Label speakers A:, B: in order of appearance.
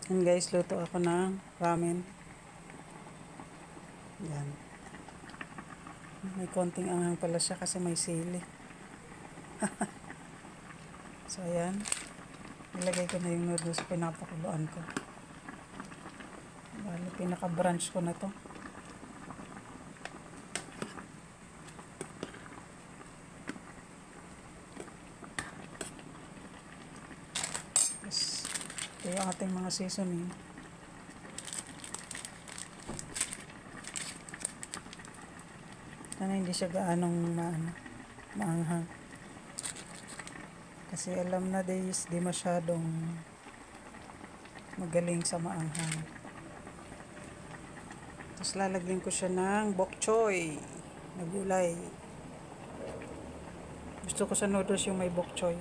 A: Yan guys, luto ako ng ramen. Yan. May konting anghang pala siya kasi may sili. So ayan. Ilagay ko na yung noodles, pinapakuluan ko. Bali, pinaka-branch ko na to. Ito yung ating mga seasoning. Sana hindi siya gaanong maanghang. Kasi alam na days, di masyadong magaling sa maanghang. Tapos lalagyan ko siya ng bok choy na gulay. Gusto ko sa noodles yung may bok choy.